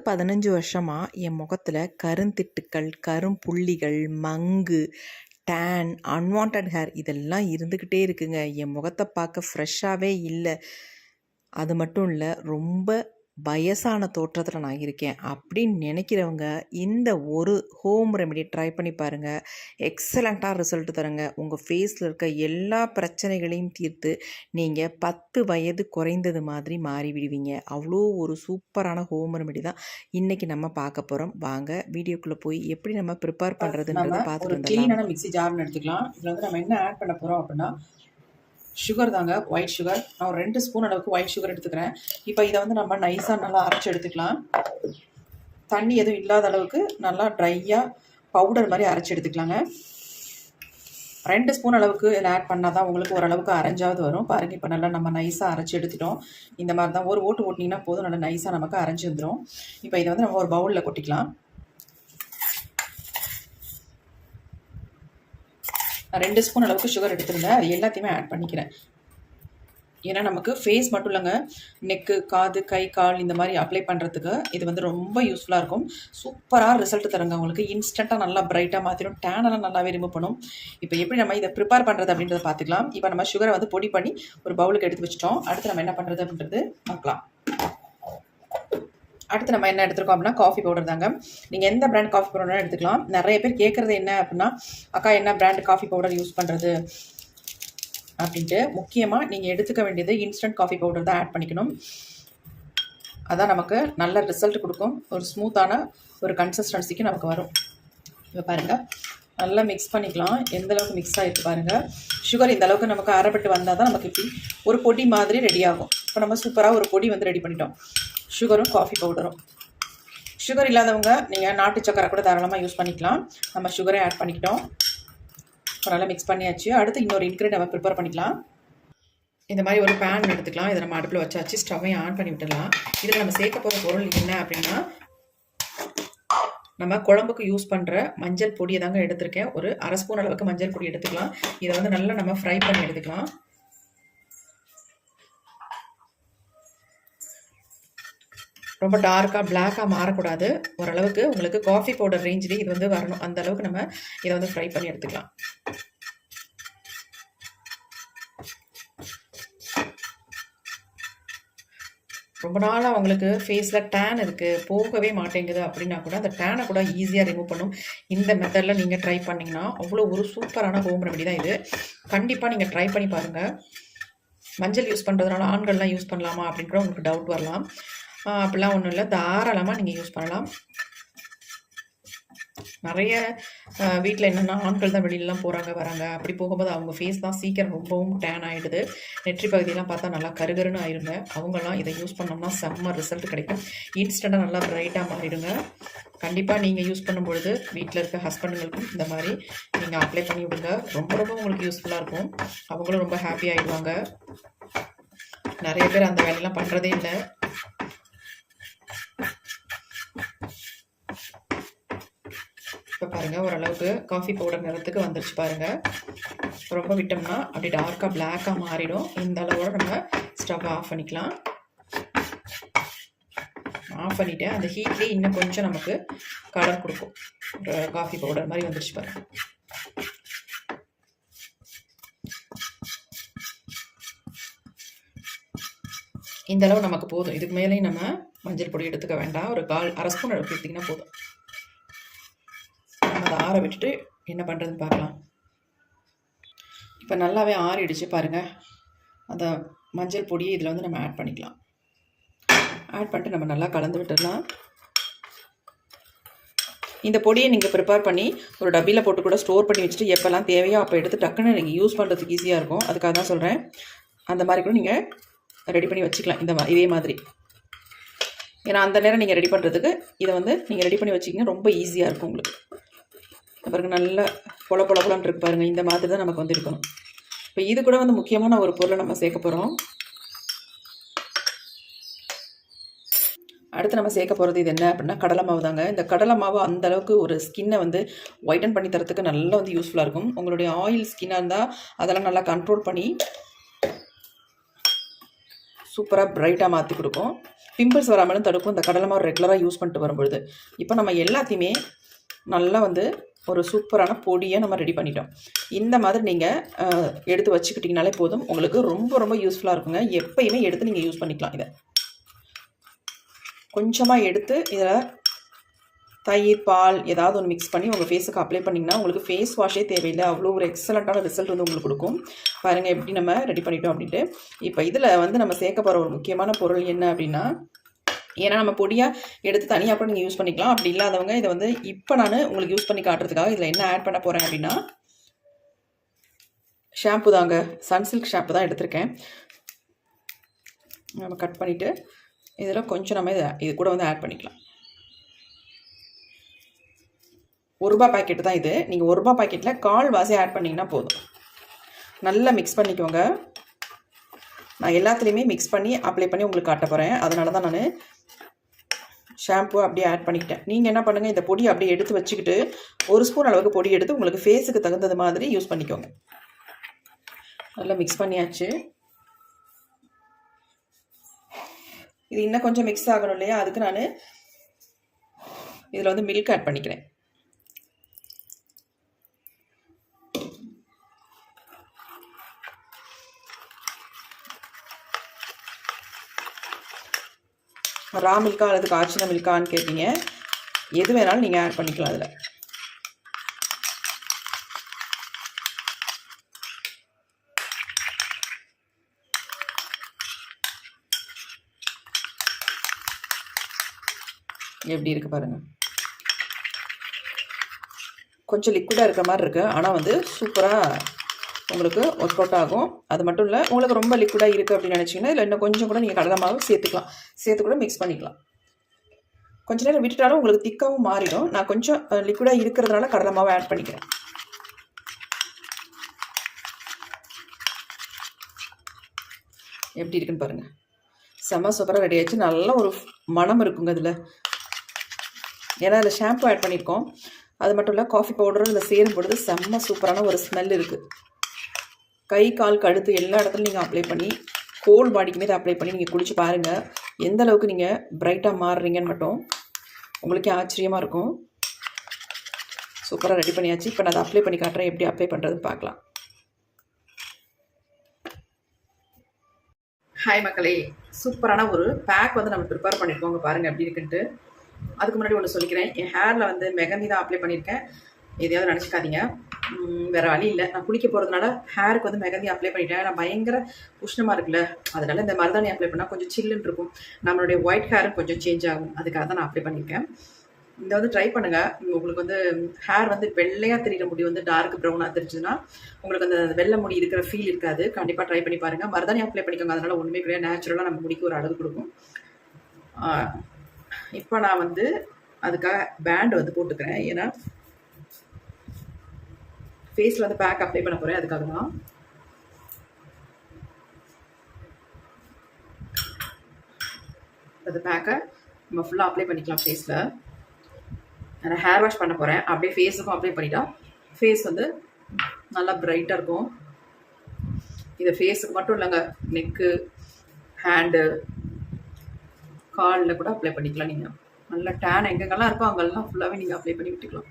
15 வருஷமாக என் முகத்தில் கருந்திட்டுக்கள், கரும்புள்ளிகள், மங்கு, tan, unwanted hair இதெல்லாம் இருந்துக்கிட்டே இருக்குங்க. என் முகத்தை பார்க்க ஃப்ரெஷ்ஷாகவே இல்லை. அது மட்டும் இல்லை, ரொம்ப வயசான தோற்றத்தில் நான் இருக்கேன் அப்படின்னு நினைக்கிறவங்க இந்த ஒரு ஹோம் ரெமெடி ட்ரை பண்ணி பாருங்கள். எக்ஸலண்ட்டாக ரிசல்ட் தருங்க. உங்கள் ஃபேஸில் இருக்க எல்லா பிரச்சனைகளையும் தீர்த்து நீங்கள் 10 வயது குறைந்தது மாதிரி மாறிவிடுவீங்க. அவ்வளோ ஒரு சூப்பரான ஹோம் ரெமெடி தான் இன்றைக்கி நம்ம பார்க்க போகிறோம். வாங்க வீடியோக்குள்ளே போய் எப்படி நம்ம ப்ரிப்பேர் பண்ணுறதுன்றதை பார்த்துட்டு வந்துடலாம். க்ளீனான மிக்ஸி ஜார்னு எடுத்துக்கலாம். இதில் வந்து நம்ம என்ன ஆட் பண்ண போகிறோம் அப்படின்னா சுகர் தாங்க, ஒயிட் சுகர். நான் ஒரு 2 ஸ்பூன் அளவுக்கு ஒயிட் சுகர் எடுத்துக்கிறேன். இப்போ இதை வந்து நம்ம நைஸாக நல்லா அரைச்சி எடுத்துக்கலாம். தண்ணி எதுவும் இல்லாத அளவுக்கு நல்லா ட்ரையாக பவுடர் மாதிரி அரைச்சி எடுத்துக்கலாங்க. 2 ஸ்பூன் அளவுக்கு இதில் ஆட் பண்ணால் தான் உங்களுக்கு ஓரளவுக்கு அரைஞ்சாவது வரும். பாருங்கள், இப்போ நல்லா நம்ம நைஸாக அரைச்சி எடுத்துட்டோம். இந்த மாதிரி தான் ஒரு ஓட்டு ஓட்டினீங்கன்னா போதும், நல்லா நைஸாக நமக்கு அரைஞ்சி வந்துடும். இப்போ இதை வந்து நம்ம ஒரு பவுலில் கொட்டிக்கலாம். 2 ஸ்பூன் அளவுக்கு சுகர் எடுத்துருந்தேன். அது எல்லாத்தையுமே ஆட் பண்ணிக்கிறேன். ஏன்னா நமக்கு ஃபேஸ் மட்டும் இல்லைங்க, நெக்கு, காது, கை, கால் இந்த மாதிரி அப்ளை பண்ணுறதுக்கு இது வந்து ரொம்ப யூஸ்ஃபுல்லாக இருக்கும். சூப்பராக ரிசல்ட் தருங்க. உங்களுக்கு இன்ஸ்டண்ட்டாக நல்லா பிரைட்டாக மாற்றிடும். டேனெல்லாம் நல்லாவே ரிமூவ் பண்ணும். இப்போ எப்படி நம்ம இதை ப்ரிப்பேர் பண்ணுறது அப்படின்றத பார்த்துக்கலாம். இப்போ நம்ம சுகரை வந்து பொடி பண்ணி ஒரு பவுலுக்கு எடுத்து வச்சிட்டோம். அடுத்து நம்ம என்ன பண்ணுறது அப்படின்றது பார்க்கலாம். அடுத்து நம்ம என்ன எடுத்துருக்கோம் அப்படின்னா காஃபி பவுடர் தாங்க. நீங்கள் எந்த பிராண்ட் காஃபி பவுடர் எடுத்துக்கலாம். நிறைய பேர் கேட்குறது என்ன அப்படின்னா, அக்கா என்ன பிராண்ட் காஃபி பவுடர் யூஸ் பண்ணுறது அப்படின்ட்டு. முக்கியமாக நீங்கள் எடுத்துக்க வேண்டியது இன்ஸ்டன்ட் காஃபி பவுடர் தான் ஆட் பண்ணிக்கணும். அதான் நமக்கு நல்ல ரிசல்ட் கொடுக்கும். ஒரு ஸ்மூத்தான ஒரு கன்சிஸ்டன்சிக்கு நமக்கு வரும். இப்போ பாருங்கள், நல்லா மிக்ஸ் பண்ணிக்கலாம். எந்த அளவுக்கு மிக்ஸ் ஆகிட்டு பாருங்கள். சுகர் இந்த அளவுக்கு நமக்கு அரைப்பட்டு வந்தால் தான் நமக்கு இப்படி ஒரு பொடி மாதிரி ரெடி ஆகும். இப்போ நம்ம சூப்பராக ஒரு பொடி வந்து ரெடி பண்ணிட்டோம். சுகரும் காஃபி பவுடரும். சுகர் இல்லாதவங்க நீங்கள் நாட்டு சக்கரை கூட தாராளமாக யூஸ் பண்ணிக்கலாம். நம்ம சுகரை ஆட் பண்ணிக்கிட்டோம். இப்போ நல்லா மிக்ஸ் பண்ணியாச்சு. அடுத்து இன்னொரு இன்க்ரீடியன்ட் நம்ம ப்ரிப்பேர் பண்ணிக்கலாம். இந்த மாதிரி ஒரு பேன் எடுத்துக்கலாம். இதை நம்ம அடுப்பில் வச்சாச்சு. ஸ்டவ்வையும் ஆன் பண்ணி விட்டுடலாம். இதில் நம்ம சேர்க்க போகிற பொருள் என்ன அப்படின்னா, நம்ம குழம்புக்கு யூஸ் பண்ணுற மஞ்சள் பொடியை தாங்க எடுத்திருக்கேன். ஒரு 1/2 ஸ்பூன் அளவுக்கு மஞ்சள் பொடி எடுத்துக்கலாம். இதை வந்து நல்லா நம்ம ஃப்ரை பண்ணி எடுத்துக்கலாம். ரொம்ப டார்க்காக பிளாக்காக மாறக்கூடாது. ஓரளவுக்கு உங்களுக்கு காஃபி பவுடர் ரேஞ்சிலே இது வந்து வரணும். அந்த அளவுக்கு நம்ம இதை வந்து ஃப்ரை பண்ணி எடுத்துக்கலாம். ரொம்ப நாளாக உங்களுக்கு ஃபேஸில் டேன் இருக்குது, போகவே மாட்டேங்குது அப்படின்னா கூட அந்த டேனை கூட ஈஸியாக ரிமூவ் பண்ணும். இந்த மெத்தடில் நீங்கள் ட்ரை பண்ணிங்கன்னா அவ்வளோ ஒரு சூப்பரான ஹோம் ரெமெடி தான் இது. கண்டிப்பாக நீங்கள் ட்ரை பண்ணி பாருங்கள். மஞ்சள் யூஸ் பண்ணுறதுனால ஆண்கள்லாம் யூஸ் பண்ணலாமா அப்படின்னு கூட உங்களுக்கு டவுட் வரலாம். அப்படிலாம் ஒன்றும் இல்லை, தாராளமாக நீங்கள் யூஸ் பண்ணலாம். நிறைய வீட்டில் என்னென்னா ஆண்கள் தான் வெளியிலலாம் போகிறாங்க வராங்க. அப்படி போகும்போது அவங்க ஃபேஸ் தான் சீக்கிரம் ரொம்பவும் டேன் ஆகிடுது. நெற்றி பகுதியெல்லாம் பார்த்தா நல்லா கருகருன்னு ஆயிடுங்க. அவங்களாம் இதை யூஸ் பண்ணோம்னா செம்ம ரிசல்ட் கிடைக்கும். இன்ஸ்டண்ட்டாக நல்லா பிரைட்டாக மாறிடுங்க. கண்டிப்பாக நீங்கள் யூஸ் பண்ணும்பொழுது வீட்டில் இருக்க ஹஸ்பண்டுங்களுக்கும் இந்த மாதிரி நீங்கள் அப்ளை பண்ணி விடுங்க. ரொம்ப ரொம்ப உங்களுக்கு யூஸ்ஃபுல்லாக இருக்கும். அவங்களும் ரொம்ப ஹாப்பி ஆகிடுவாங்க. நிறைய பேர் அந்த வேலையெல்லாம் பண்ணுறதே இல்லை. இப்போ பாருங்கள், ஓரளவுக்கு காஃபி பவுடர் நிறத்துக்கு வந்துருச்சு பாருங்கள். ரொம்ப விட்டோம்னா அப்படி டார்க்காக பிளாக்காக மாறிடும். இந்த அளவோட நம்ம ஸ்டவ் ஆஃப் பண்ணிக்கலாம். ஆஃப் பண்ணிவிட்டு அந்த ஹீட்லேயே இன்னும் கொஞ்சம் நமக்கு கலர் கொடுக்கும். ஒரு காஃபி பவுடர் மாதிரி வந்துருச்சு பாருங்கள். இந்த அளவு நமக்கு போதும். இதுக்கு மேலேயும் நம்ம மஞ்சள் பொடி எடுத்துக்க வேண்டாம். ஒரு 1/2 ஸ்பூன் அளவுக்கு எடுத்திங்கன்னா போதும். நம்ம அதை ஆற விட்டுட்டு என்ன பண்ணுறதுன்னு பார்க்கலாம். இப்போ நல்லாவே ஆறிடுச்சு பாருங்கள். அந்த மஞ்சள் பொடியை இதில் வந்து நம்ம ஆட் பண்ணிக்கலாம். ஆட் பண்ணிட்டு நம்ம நல்லா கலந்து விட்டுடலாம். இந்த பொடியை நீங்கள் ப்ரிப்பேர் பண்ணி ஒரு டப்பியில் போட்டு கூட ஸ்டோர் பண்ணி வச்சுட்டு எப்போல்லாம் தேவையோ அப்போ எடுத்து டக்குன்னு நீங்கள் யூஸ் பண்ணுறதுக்கு ஈஸியாக இருக்கும். அதுக்காக தான் சொல்கிறேன். அந்த மாதிரி கூட நீங்கள் ரெடி பண்ணி வச்சுக்கலாம். இதே மாதிரி. ஏன்னா அந்த நேரம் நீங்கள் ரெடி பண்ணுறதுக்கு இதை வந்து நீங்கள் ரெடி பண்ணி வச்சிங்கன்னா ரொம்ப ஈஸியாக இருக்கும் உங்களுக்கு. பாருங்க, நல்லா பொலன்னு இருக்கு பாருங்கள். இந்த மாதிரி தான் நமக்கு வந்து இருக்கணும். இப்போ இது கூட வந்து முக்கியமான ஒரு பொருளை நம்ம சேர்க்க போகிறோம். அடுத்து நம்ம சேர்க்க போகிறது இது என்ன அப்படின்னா கடலை மாவு தாங்க. இந்த கடலை மாவு அந்த அளவுக்கு ஒரு ஸ்கின்னை வந்து ஒயிட்டன் பண்ணி தரத்துக்கு நல்லா வந்து யூஸ்ஃபுல்லாக இருக்கும். உங்களுடைய ஆயில் ஸ்கின்னாக இருந்தால் அதெல்லாம் நல்லா கண்ட்ரோல் பண்ணி சூப்பராக பிரைட்டாக மாற்றி கொடுக்கும். பிம்பிள்ஸ் வராமலும் தடுக்கும் இந்த கடலை மாவு ரெகுலராக யூஸ் பண்ணிட்டு வரும்பொழுது. இப்போ நம்ம எல்லாத்தையுமே நல்லா வந்து ஒரு சூப்பரான பொடியை நம்ம ரெடி பண்ணிட்டோம். இந்த மாதிரி நீங்கள் எடுத்து வச்சுக்கிட்டிங்கனாலே போதும். உங்களுக்கு ரொம்ப ரொம்ப யூஸ்ஃபுல்லாக இருக்குங்க. எப்பயுமே எடுத்து நீங்கள் யூஸ் பண்ணிக்கலாம். இதை கொஞ்சமாக எடுத்து இதில் தயிர், பால் ஏதாவது ஒன்று மிக்ஸ் பண்ணி உங்கள் ஃபேஸுக்கு அப்ளை பண்ணிங்கன்னா உங்களுக்கு ஃபேஸ் வாஷே தேவையில்லை. அவ்வளோ ஒரு எக்ஸலண்ட்டான ரிசல்ட் வந்து உங்களுக்கு கொடுக்கும். பாருங்கள் எப்படி நம்ம ரெடி பண்ணிட்டோம் அப்படின்ட்டு. இப்போ இதில் வந்து நம்ம சேர்க்க போகிற ஒரு முக்கியமான பொருள் என்ன அப்படின்னா, ஏன்னா நம்ம பொடியாக எடுத்து தனியாக கூட நீங்கள் யூஸ் பண்ணிக்கலாம். அப்படி இல்லாதவங்க இதை வந்து இப்போ நான் உங்களுக்கு யூஸ் பண்ணி காட்டுறதுக்காக இதில் என்ன ஆட் பண்ண போகிறேன் அப்படின்னா, ஷாம்பு தாங்க. சன்சில்க் ஷாம்பு தான் எடுத்திருக்கேன். நம்ம கட் பண்ணிவிட்டு இதில் கொஞ்சம் நம்ம இது கூட வந்து ஆட் பண்ணிக்கலாம். ₹1 பாக்கெட்டு தான் இது. நீங்கள் ₹1 பாக்கெட்டில் 1/4 வாசி ஆட் பண்ணிங்கன்னா போதும். நல்லா மிக்ஸ் பண்ணிக்கோங்க. நான் எல்லாத்துலேயுமே மிக்ஸ் பண்ணி அப்ளை பண்ணி உங்களுக்கு காட்ட போகிறேன். அதனால தான் நான் ஷாம்பு அப்படியே ஆட் பண்ணிக்கிட்டேன். நீங்கள் என்ன பண்ணுங்கள், இந்த பொடி அப்படியே எடுத்து வச்சுக்கிட்டு 1 ஸ்பூன் அளவுக்கு பொடி எடுத்து உங்களுக்கு ஃபேஸுக்கு தகுந்தது மாதிரி யூஸ் பண்ணிக்கோங்க. நல்லா மிக்ஸ் பண்ணியாச்சு. இது இன்னும் கொஞ்சம் மிக்ஸ் ஆகணும் இல்லையா, அதுக்கு நான் இதில் வந்து மில்க் ஆட் பண்ணிக்கிறேன். ரா மில்கா அல்லது காய்ச்சின மில்கான்னு கேட்பீங்க. எது வேணாலும் நீங்கள் ஆட் பண்ணிக்கலாம். அதில் எப்படி இருக்குது பாருங்கள். கொஞ்சம் லிக்விடாக இருக்கிற மாதிரி இருக்குது, ஆனால் வந்து சூப்பராக உங்களுக்கு ஒர்க் அவுட் ஆகும். அது மட்டும் இல்லை, உங்களுக்கு ரொம்ப லிக்விடாக இருக்குது அப்படின்னு நினச்சிங்கன்னா இல்லை இன்னும் கொஞ்சம் கூட நீங்கள் கடலை மாவு சேர்த்துக்கலாம். சேர்த்து கூட மிக்ஸ் பண்ணிக்கலாம். கொஞ்சம் நேரம் விட்டுட்டாலும் உங்களுக்கு திக்காகவும் மாறிடும். நான் கொஞ்சம் லிக்விடாக இருக்கிறதுனால கடலை மாவு ஆட் பண்ணிக்கிறேன். எப்படி இருக்குன்னு பாருங்கள். செம்ம சூப்பராக ரெடி ஆகிடுச்சு. நல்ல ஒரு மனம் இருக்குங்க இதில். ஏன்னா அதில் ஷாம்பு ஆட் பண்ணியிருக்கோம். அது மட்டும் இல்லை, காஃபி பவுடரும் இதில் சேரும் பொழுது செம்ம சூப்பரான ஒரு ஸ்மெல் இருக்குது. கை, கால், கழுத்து எல்லா இடத்துலையும் நீங்கள் அப்ளை பண்ணி ஹோல் பாடிக்குமே இதை அப்ளை பண்ணி நீங்கள் குளிச்சு பாருங்கள். எந்த அளவுக்கு நீங்கள் பிரைட்டாக மாறுறீங்கன்னு மட்டும் உங்களுக்கே ஆச்சரியமாக இருக்கும். சூப்பராக ரெடி பண்ணியாச்சு. இப்போ நான் அதை அப்ளை பண்ணி காட்டுறேன். எப்படி அப்ளை பண்ணுறதுன்னு பார்க்கலாம். ஹாய் மக்களே, சூப்பரான ஒரு பேக் வந்து நம்ம ப்ரிப்பேர் பண்ணியிருக்கோங்க. பாருங்கள் எப்படி இருக்குன்ட்டு. அதுக்கு முன்னாடி ஒன்று சொல்லிக்கிறேன். என் ஹேரில் வந்து மெகந்தி தான் அப்ளை பண்ணியிருக்கேன். எதையாவது நினச்சிக்காதீங்க. வேறு வழி இல்லை. நான் குளிக்க போகிறதுனால ஹேருக்கு வந்து மெகந்தி அப்ளை பண்ணிட்டேன். நான் பயங்கர உஷ்ணமாக இருக்குல்ல, அதனால் இந்த மருதாணி அப்ளை பண்ணால் கொஞ்சம் சில்லுன்னு இருக்கும். நம்மளுடைய ஒயிட் ஹேரும் கொஞ்சம் சேஞ்ச் ஆகும். அதுக்காக தான் நான் அப்ளை பண்ணியிருக்கேன். இதை வந்து ட்ரை பண்ணுங்கள். உங்களுக்கு வந்து ஹேர் வந்து வெள்ளையாக தெரிகிற முடி வந்து டார்க் ப்ரௌனாக தெரிஞ்சுதுன்னா உங்களுக்கு அந்த வெள்ளை முடி இருக்கிற ஃபீல் இருக்காது. கண்டிப்பாக ட்ரை பண்ணி பாருங்கள். மருதாணி அப்ளை பண்ணிக்கோங்க. அதனால் ஒன்றுமே கிடையாது. நேச்சுரலாக நம்ம முடிக்கு ஒரு அழகு கொடுக்கும். இப்போ நான் வந்து அதுக்காக பேண்ட் வந்து போட்டுக்கிறேன். ஏன்னா ஃபேஸில் வந்து பேக் அப்ளை பண்ண போகிறேன். அதுக்காக தான். அந்த பேக்கை நம்ம ஃபுல்லாக அப்ளை பண்ணிக்கலாம் ஃபேஸில். நான் ஹேர் வாஷ் பண்ண போகிறேன். அப்படியே ஃபேஸுக்கும் அப்ளை பண்ணிட்டா ஃபேஸ் வந்து நல்லா பிரைட்டாக இருக்கும். இதை ஃபேஸுக்கு மட்டும் இல்லைங்க, நெக்கு, ஹேண்டு, காலில் கூட அப்ளை பண்ணிக்கலாம். நீங்கள் நல்லா டேன் எங்கெங்கெல்லாம் இருக்கோ அங்கெல்லாம் ஃபுல்லாகவே நீங்கள் அப்ளை பண்ணி விட்டுக்கலாம்.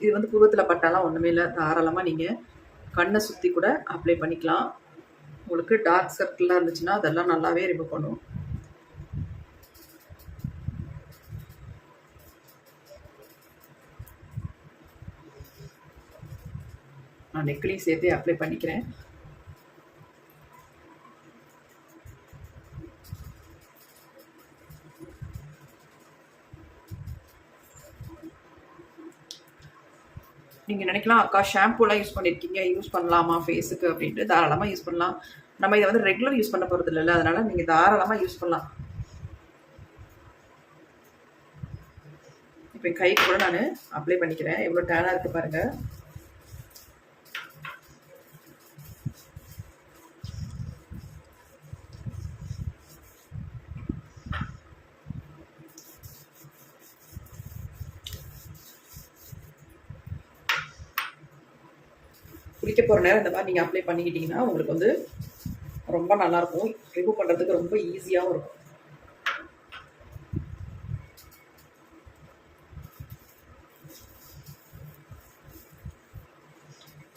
இது வந்து புருவத்தில் பட்டாலாம் ஒன்றுமே இல்லை. தாராளமாக நீங்கள் கண்ணை சுற்றி கூட அப்ளை பண்ணிக்கலாம். உங்களுக்கு டார்க் சர்க்கிளாக இருந்துச்சுன்னா அதெல்லாம் நல்லாவே ரிமூவ் பண்ணும். நான் நெக்லையும் சேர்த்து அப்ளை பண்ணிக்கிறேன். நீங்கள் நினைக்கலாம், அக்கா ஷாம்பூலாம் யூஸ் பண்ணியிருக்கீங்க, யூஸ் பண்ணலாமா ஃபேஸுக்கு அப்படின்ட்டு. தாராளமாக யூஸ் பண்ணலாம். நம்ம இதை வந்து ரெகுலர் யூஸ் பண்ண போகிறது இல்லைல்ல, அதனால் நீங்கள் தாராளமாக யூஸ் பண்ணலாம். இப்போ என் கைக்கு கூட நான் அப்ளை பண்ணிக்கிறேன். எவ்வளோ டேனாக இருக்குது பாருங்கள். குளிக்க போகிற நேரம் இந்த மாதிரி நீங்கள் அப்ளை பண்ணிக்கிட்டிங்கன்னா உங்களுக்கு வந்து ரொம்ப நல்லாயிருக்கும். ரிமூவ் பண்ணுறதுக்கு ரொம்ப ஈஸியாகவும் இருக்கும்.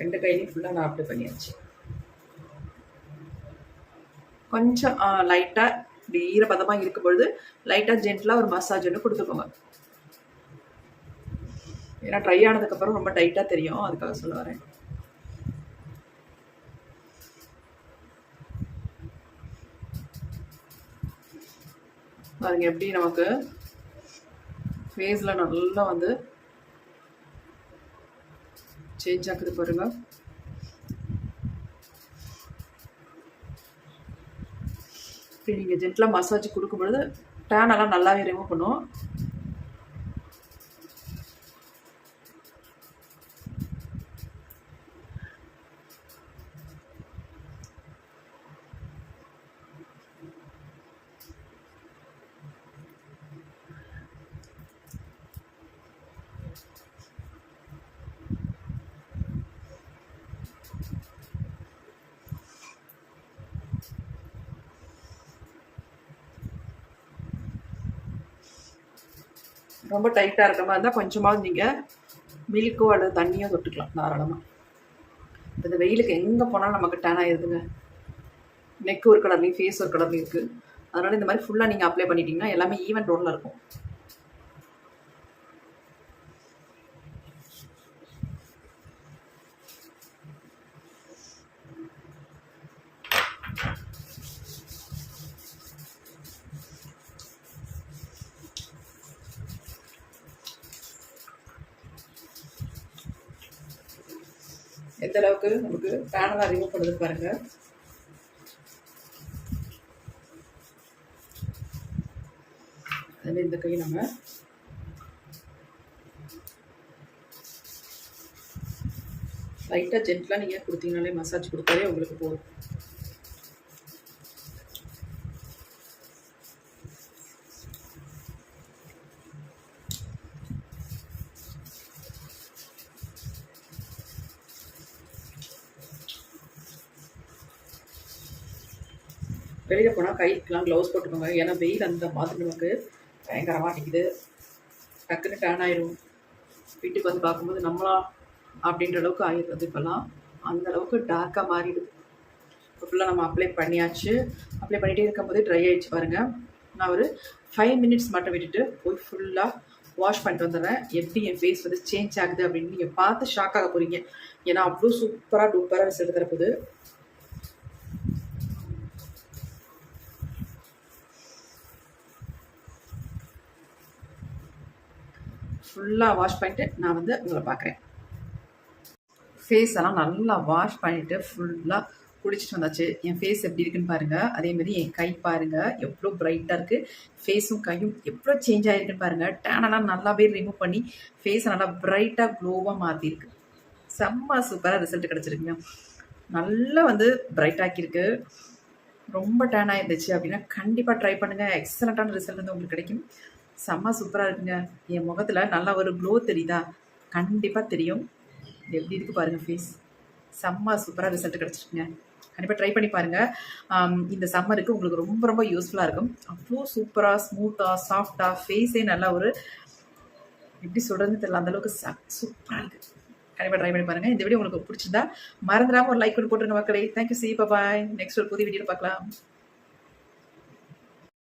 ரெண்டு கையிலையும் ஃபுல்லாக நான் அப்ளை பண்ணியாச்சு. கொஞ்சம் லைட்டாக இப்படி ஈரப்பதமாக இருக்கும் பொழுது லைட்டாக ஜென்டலாக ஒரு மசாஜ் ஒன்று கொடுத்துக்கோங்க. ஏன்னா ட்ரை ஆனதுக்கப்புறம் ரொம்ப டைட்டாக தெரியும், அதுக்காக சொல்ல வரேன். பாருங்க எப்படி நமக்கு ஃபேஸில் நல்லா வந்து சேஞ்ச் ஆகுது பாருங்க. இப்படி நீங்கள் ஜென்டலாக மசாஜ் கொடுக்கும் பொழுது டேன் எல்லாம் நல்லாவே ரிமூவ் பண்ணும். ரொம்ப டைட்டாக இருக்கிற மாதிரி இருந்தால் கொஞ்சமாவது நீங்கள் மில்க்கோ அல்லது தண்ணியோ தொட்டுக்கலாம் தாராளமாக. இந்த வெயிலுக்கு எங்கே போனாலும் நமக்கு டேன் ஆகிடுதுங்க. நெக் ஒரு கலர்லையும் ஃபேஸ் ஒரு கலர்லையும் இருக்குது. அதனால் இந்த மாதிரி ஃபுல்லாக நீங்கள் அப்ளை பண்ணிட்டீங்கன்னா எல்லாமே ஈவன் டோனில் இருக்கும். எந்த அளவுக்கு நமக்கு டேனெல்லாம் ரிமூவ் பண்ணுறது பாருங்க. அதில் இந்த கை நம்ம லைட்டாக ஜென்டலாக நீங்கள் கொடுத்தீங்கனாலே மசாஜ் கொடுத்தாலே உங்களுக்கு போதும். வெளியில் போனால் கைக்கெலாம் க்ளவுஸ் போட்டுக்கோங்க. ஏன்னா வெயில் அந்த மாதிரி நமக்கு பயங்கரமாக அடிக்குது. டக்குன்னு டேன் ஆயிடும். வீட்டுக்கு வந்து பார்க்கும்போது நம்மளா அப்படின்ற அளவுக்கு ஆயிடுறது. இப்போல்லாம் அந்த அளவுக்கு டார்க்காக மாறிடுது. இப்போ ஃபுல்லாக நம்ம அப்ளை பண்ணியாச்சு. அப்ளை பண்ணிகிட்டே இருக்கும்போதே ட்ரை ஆகிடுச்சு பாருங்கள். நான் ஒரு 5 மினிட்ஸ் மட்டும் விட்டுட்டு போய் ஃபுல்லாக வாஷ் பண்ணிட்டு வந்துடுறேன். எப்படி என் ஃபேஸ் வந்து சேஞ்ச் ஆகுது அப்படின்னு நீங்கள் பார்த்து ஷாக் ஆக போகிறீங்க. ஏன்னா அவ்வளோ சூப்பராக டூப்பராக ரிசல்ட் தரப்போகுது. ஃபுல்லாக வாஷ் பண்ணிட்டு நான் வந்து உங்களை பார்க்குறேன். ஃபேஸ் எல்லாம் நல்லா வாஷ் பண்ணிவிட்டு ஃபுல்லாக குளிச்சுட்டு வந்தாச்சு. என் ஃபேஸ் எப்படி இருக்குன்னு பாருங்கள். அதேமாதிரி என் கை பாருங்கள் எவ்வளோ ப்ரைட்டாக இருக்குது. ஃபேஸும் கையும் எவ்வளோ சேஞ்ச் ஆகிருக்குன்னு பாருங்கள். டேனெல்லாம் நல்லாவே ரிமூவ் பண்ணி ஃபேஸை நல்லா ப்ரைட்டாக க்ளோவாக மாற்றிருக்கு. செம்ம சூப்பராக ரிசல்ட் கிடச்சிருக்குங்க. நல்லா வந்து பிரைட் ஆக்கியிருக்கு. ரொம்ப டேன் ஆகிருந்துச்சு அப்படின்னா கண்டிப்பாக ட்ரை பண்ணுங்கள். எக்ஸலண்ட்டான ரிசல்ட் வந்து உங்களுக்கு கிடைக்கும். செம்ம சூப்பராக இருக்குங்க. என் முகத்தில் நல்லா ஒரு க்ளோ தெரியுதா? கண்டிப்பாக தெரியும். எப்படி இருக்குது பாருங்கள் ஃபேஸ். செம்ம சூப்பராக ரிசல்ட் கிடச்சிருக்குங்க. கண்டிப்பாக ட்ரை பண்ணி பாருங்கள். இந்த சம்மருக்கு உங்களுக்கு ரொம்ப ரொம்ப யூஸ்ஃபுல்லாக இருக்கும். அவ்வளோ சூப்பராக ஸ்மூத்தாக சாஃப்டாக ஃபேஸே நல்லா ஒரு எப்படி சொல்கிறதுன்னு தெரியல, அந்தளவுக்கு சூப்பராக இருக்குது. கண்டிப்பாக ட்ரை பண்ணி பாருங்கள். இந்த வீடியோ உங்களுக்கு பிடிச்சிருந்தா மறந்துடாமல் ஒரு லைக் பண்ணி போட்டுருங்க மக்களே. தேங்க்யூ. சி பாய். நெக்ஸ்ட் ஒரு புதிய வீடியோவில் பார்க்கலாம்.